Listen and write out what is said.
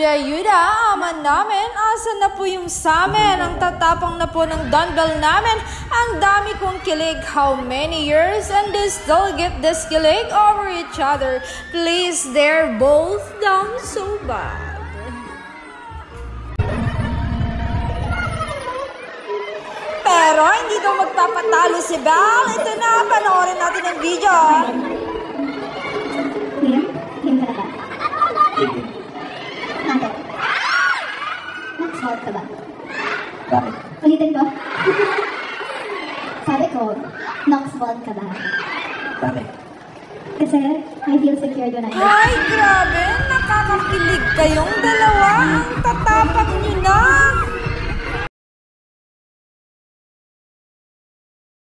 Ayuda, aman namin, asan na po yung samin? Ang tatapang na po ng dumbbell namin, ang dami kong kilig, how many years? And they still get this kilig over each other. Please, they're both down so bad. Pero hindi daw magpapatalo si Belle. Ito na, panoorin natin ang video. Game ka na ba? Bakit? Knock-out ka ba? Bakit? Ulitin ko. Sabi ko, knock-out ka ba? Bakit? Kasi I feel secure doon na. Ay, grabe! Nakakakilig kayong dalawa. Ang tatapang nyo na.